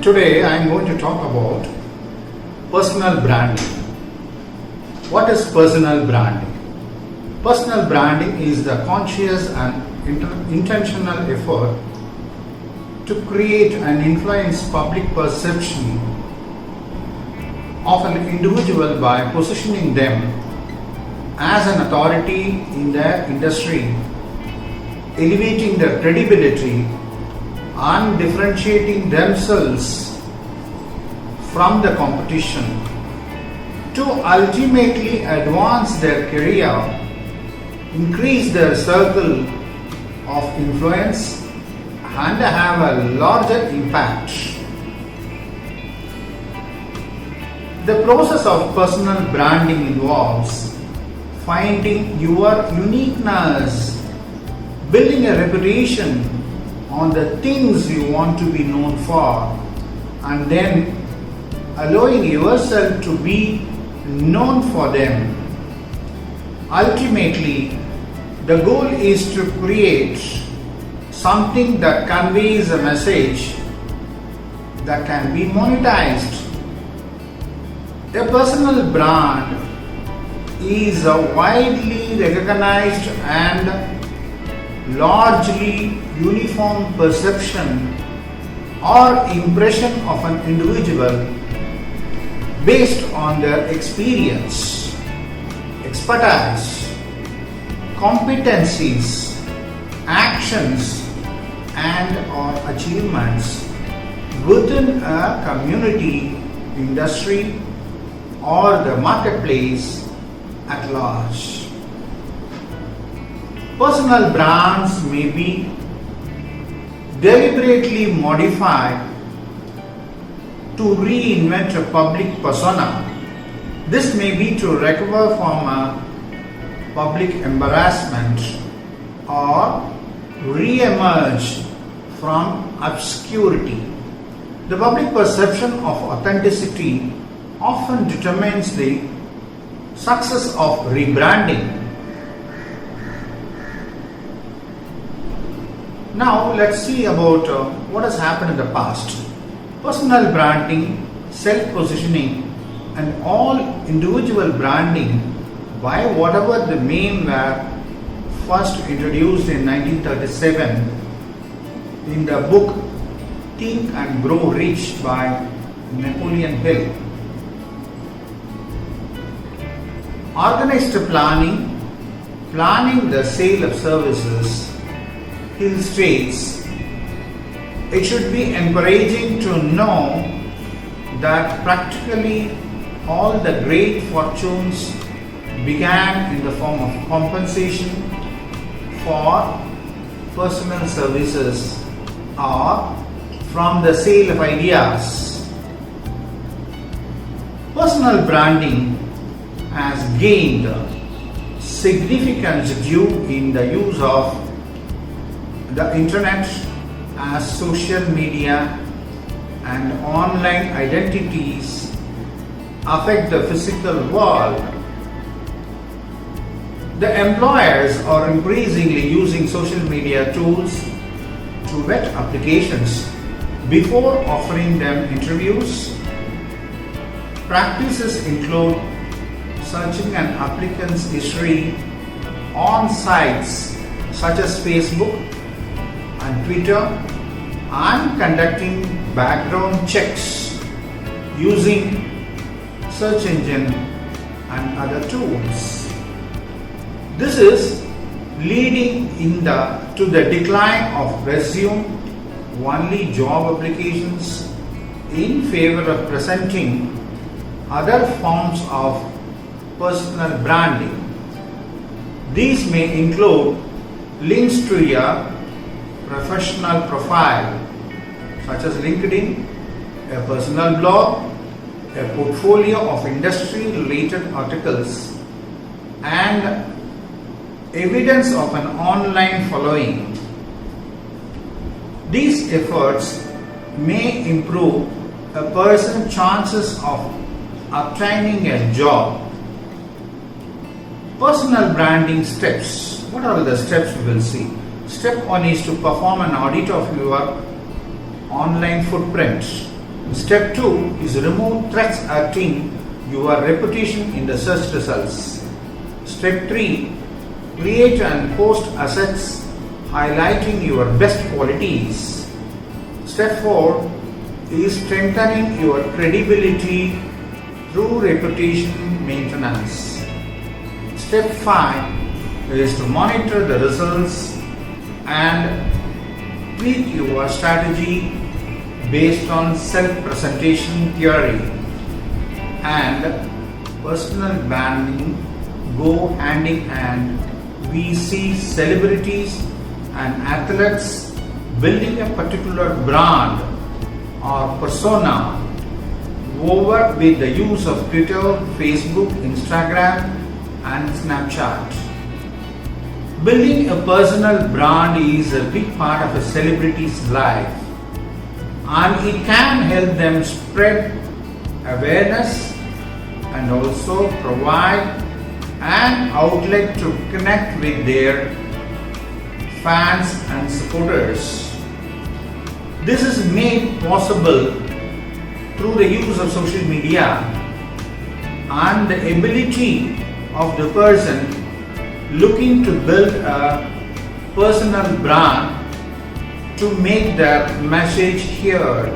Today I am going to talk about personal branding. What is personal branding? Personal branding is the conscious and intentional effort to create and influence public perception of an individual by positioning them as an authority in their industry, elevating their credibility and differentiating themselves from the competition to ultimately advance their career, increase their circle of influence and have a larger impact. The process of personal branding involves finding your uniqueness, building a reputation on the things you want to be known for, and then allowing yourself to be known for them. Ultimately, the goal is to create something that conveys a message that can be monetized. A personal brand is a widely recognized and largely uniform perception or impression of an individual based on their experience, expertise, competencies, actions and or achievements within a community, industry or the marketplace at large. Personal brands may be deliberately modified to reinvent a public persona. This may be to recover from a public embarrassment or re-emerge from obscurity. The public perception of authenticity often determines the success of rebranding. Now let's see about what has happened in the past. Personal branding, self-positioning and all individual branding by whatever the name were first introduced in 1937 in the book Think and Grow Rich by Napoleon Hill. Organized planning the sale of services. Hill states, it should be encouraging to know that practically all the great fortunes began in the form of compensation for personal services or from the sale of ideas. Personal branding has gained significance due in the use of the internet as social media and online identities affect the physical world. The employers are increasingly using social media tools to vet applications before offering them interviews. Practices include searching an applicant's history on sites such as Facebook and Twitter and conducting background checks using search engine and other tools. This is leading to the decline of resume-only job applications in favor of presenting other forms of personal branding. These may include links to your professional profile such as LinkedIn, a personal blog, a portfolio of industry related articles and evidence of an online following. These efforts may improve a person's chances of obtaining a job. Personal branding steps. What are the steps we will see? Step 1 is to perform an audit of your online footprint. Step 2 is remove threats hurting your reputation in the search results. Step 3, create and post assets highlighting your best qualities. Step 4 is strengthening your credibility through reputation maintenance. Step 5 is to monitor the results and tweak your strategy based on self-presentation theory. And personal branding go hand in hand. We see celebrities and athletes building a particular brand or persona over with the use of Twitter, Facebook, Instagram and Snapchat. Building a personal brand is a big part of a celebrity's life, and it can help them spread awareness and also provide an outlet to connect with their fans and supporters. This is made possible through the use of social media and the ability of the person looking to build a personal brand to make their message heard.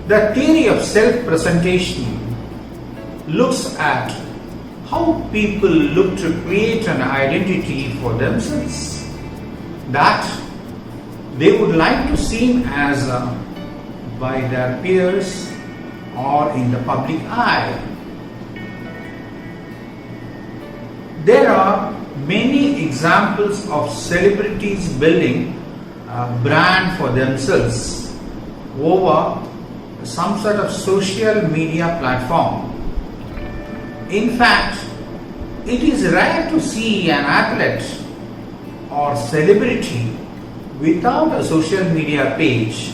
The theory of self-presentation looks at how people look to create an identity for themselves that they would like to seem as by their peers or in the public eye. There are many examples of celebrities building a brand for themselves over some sort of social media platform. In fact, it is rare to see an athlete or celebrity without a social media page,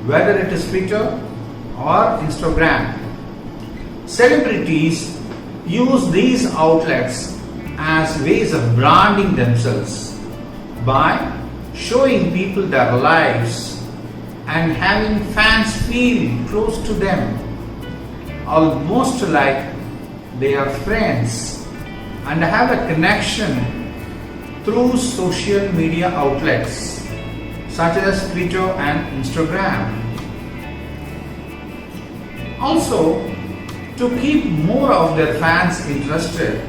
whether it is Twitter or Instagram. Celebrities use these outlets as ways of branding themselves by showing people their lives and having fans feel close to them, almost like they are friends and have a connection through social media outlets such as Twitter and Instagram. Also, to keep more of their fans interested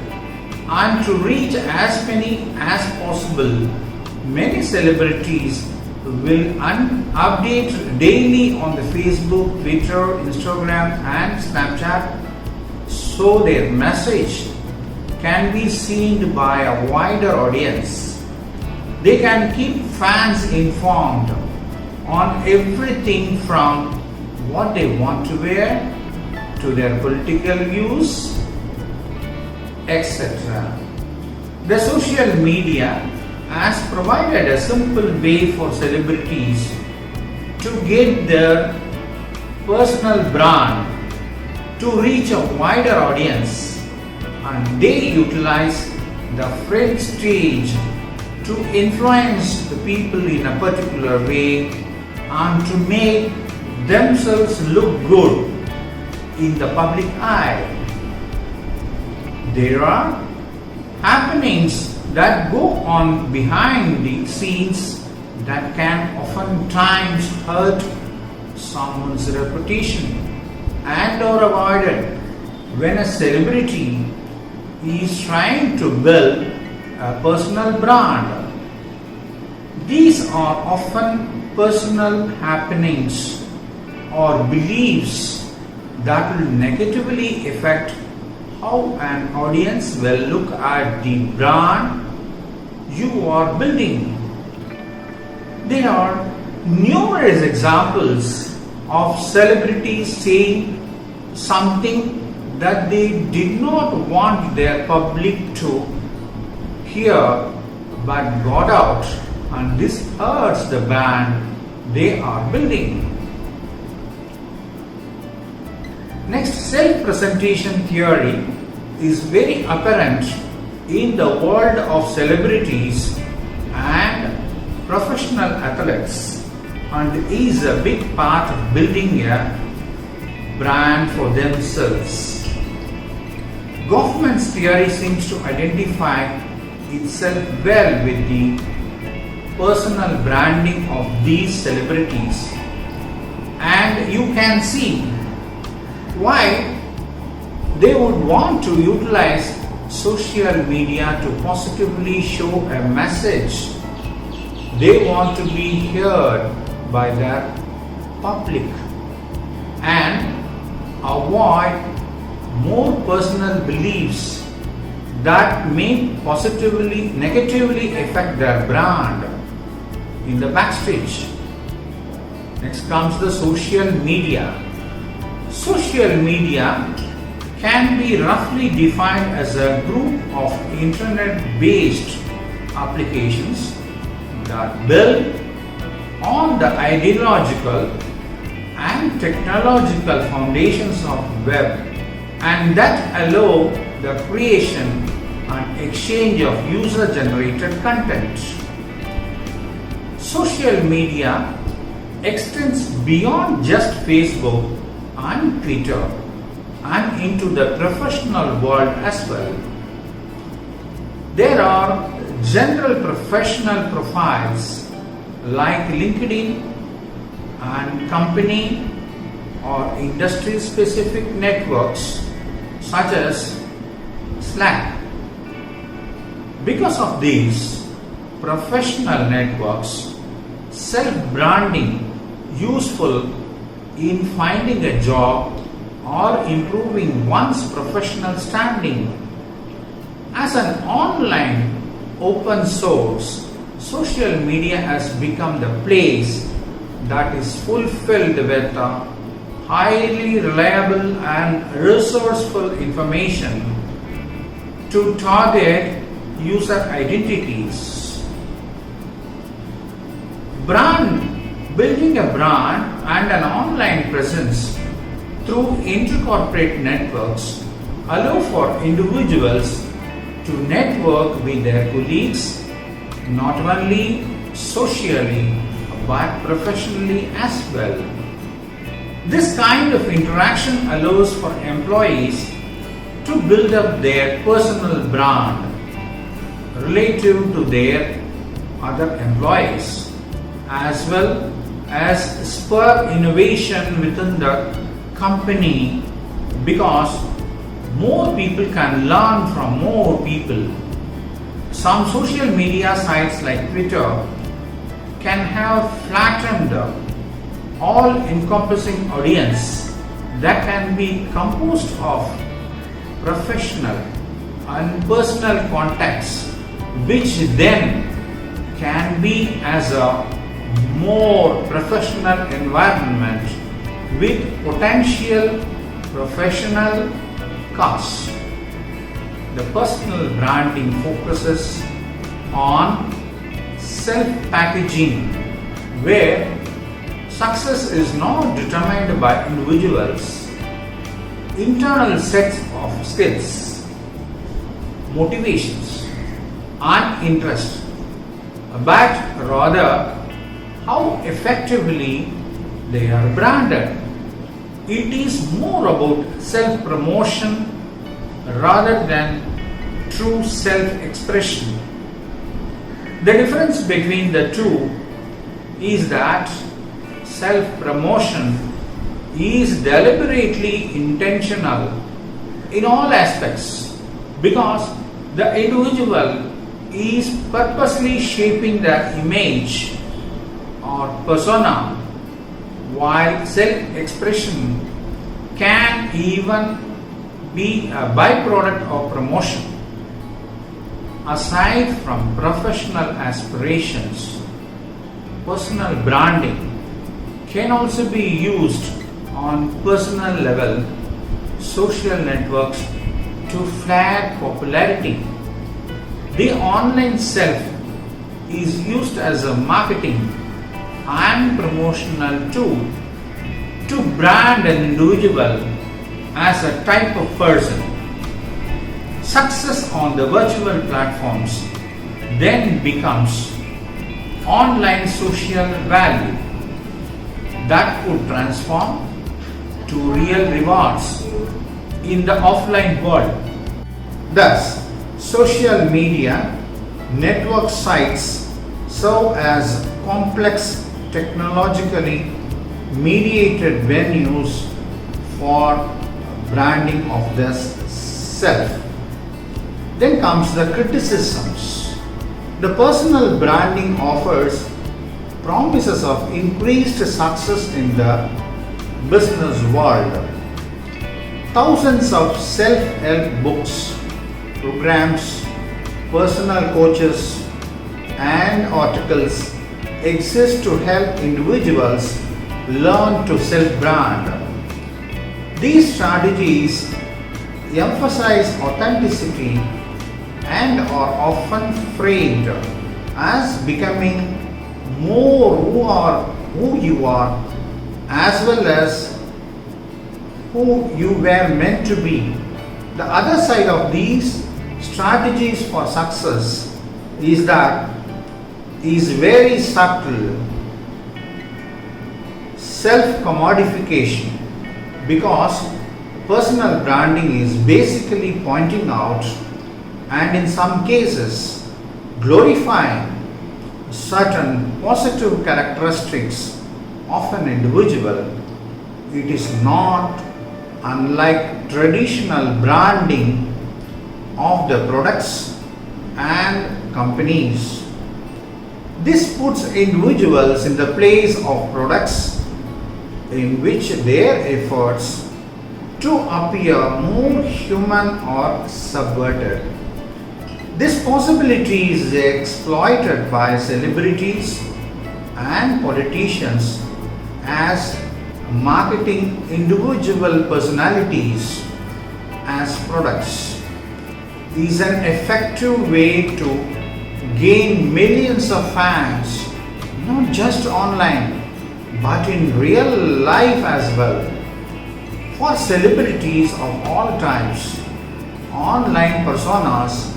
and to reach as many as possible, many celebrities will update daily on the Facebook, Twitter, Instagram and Snapchat so their message can be seen by a wider audience. They can keep fans informed on everything from what they want to wear to their political views, etc. The social media has provided a simple way for celebrities to get their personal brand to reach a wider audience, and they utilize the front stage to influence the people in a particular way and to make themselves look good in the public eye. There are happenings that go on behind the scenes that can oftentimes hurt someone's reputation and or avoided when a celebrity is trying to build a personal brand. These are often personal happenings or beliefs that will negatively affect how an audience will look at the brand you are building. There are numerous examples of celebrities saying something that they did not want their public to hear but got out, and this hurts the brand they are building. Next, self-presentation theory is very apparent in the world of celebrities and professional athletes. and is a big part of building a brand for themselves. Goffman's theory seems to identify itself well with the personal branding of these celebrities, and you can see why they would want to utilize social media to positively show a message. They want to be heard by their public and avoid more personal beliefs that may negatively affect their brand in the backstage. Next comes the social media. Social media can be roughly defined as a group of internet-based applications that build on the ideological and technological foundations of web, and that allow the creation and exchange of user-generated content. Social media extends beyond just Facebook and Twitter and into the professional world as well. There are general professional profiles like LinkedIn and company or industry specific networks such as Slack. Because of these professional networks, self-branding useful in finding a job or improving one's professional standing. As an online open source, social media has become the place that is fulfilled with highly reliable and resourceful information to target user identities. Building a brand and an online presence through intercorporate networks allow for individuals to network with their colleagues not only socially but professionally as well. This kind of interaction allows for employees to build up their personal brand relative to their other employees, as well as spur innovation within the company, because more people can learn from more people. Some social media sites like Twitter can have flattened all-encompassing audience that can be composed of professional and personal contacts, which then can be as a more professional environment with potential professional costs. The personal branding focuses on self-packaging, where success is not determined by individuals' internal sets of skills, motivations, and interests, but rather how effectively they are branded. It is more about self-promotion rather than true self-expression. The difference between the two is that self-promotion is deliberately intentional in all aspects, because the individual is purposely shaping their image or persona, while self-expression can even be a byproduct of promotion. Aside from professional aspirations, personal branding can also be used on personal level social networks to flag popularity. The online self is used as a marketing and promotional tool to brand an individual as a type of person. Success on the virtual platforms then becomes online social value, that could transform to real rewards in the offline world. Thus, social media network sites serve as complex technologically mediated venues for branding of the self. Then comes the criticisms. The personal branding offers promises of increased success in the business world. Thousands of self-help books, programs, personal coaches, and articles exist to help individuals learn to self-brand. These strategies emphasize authenticity and are often framed as becoming more who you are, as well as who you were meant to be. The other side of these strategies for success is very subtle self-commodification, because personal branding is basically pointing out and in some cases glorifying certain positive characteristics of an individual. It is not unlike traditional branding of the products and companies. This puts individuals in the place of products in which their efforts to appear more human or subverted. This possibility is exploited by celebrities and politicians as marketing individual personalities as products. Is an effective way to gain millions of fans, not just online but in real life as well. For celebrities of all types, online personas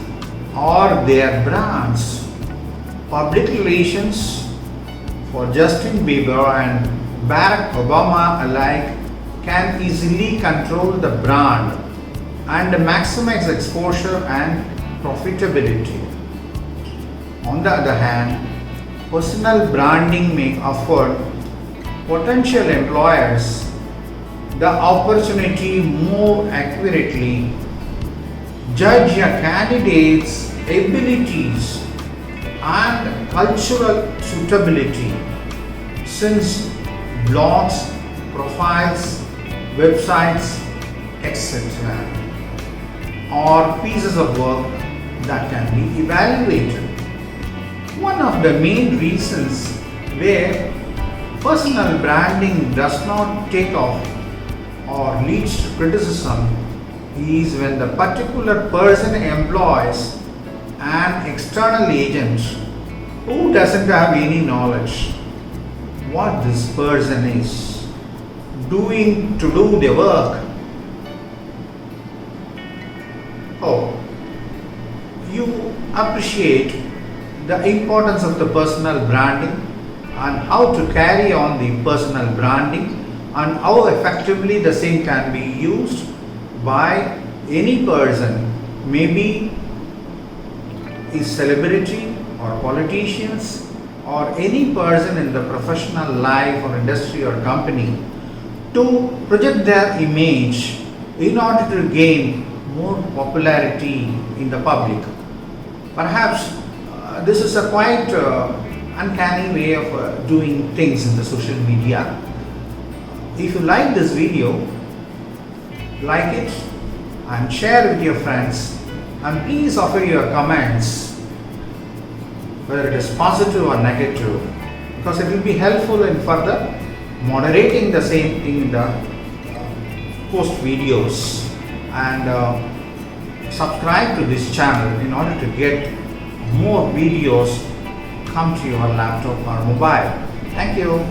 or their brands, public relations for Justin Bieber and Barack Obama alike can easily control the brand and maximize exposure and profitability. On the other hand, personal branding may afford potential employers the opportunity more accurately judge a candidate's abilities and cultural suitability, since blogs, profiles, websites, etc. are pieces of work that can be evaluated. One of the main reasons where personal branding does not take off or leads to criticism is when the particular person employs an external agent who doesn't have any knowledge what this person is doing to do the work. Oh, you appreciate the importance of the personal branding and how to carry on the personal branding and how effectively the same can be used by any person, maybe a celebrity or politicians or any person in the professional life or industry or company, to project their image in order to gain more popularity in the public. Perhaps this is a quite uncanny way of doing things in the social media. If you like this video, like it and share with your friends, and please offer your comments, whether it is positive or negative, because it will be helpful in further moderating the same thing in the post videos. And subscribe to this channel in order to get more videos come to your laptop or mobile. Thank you.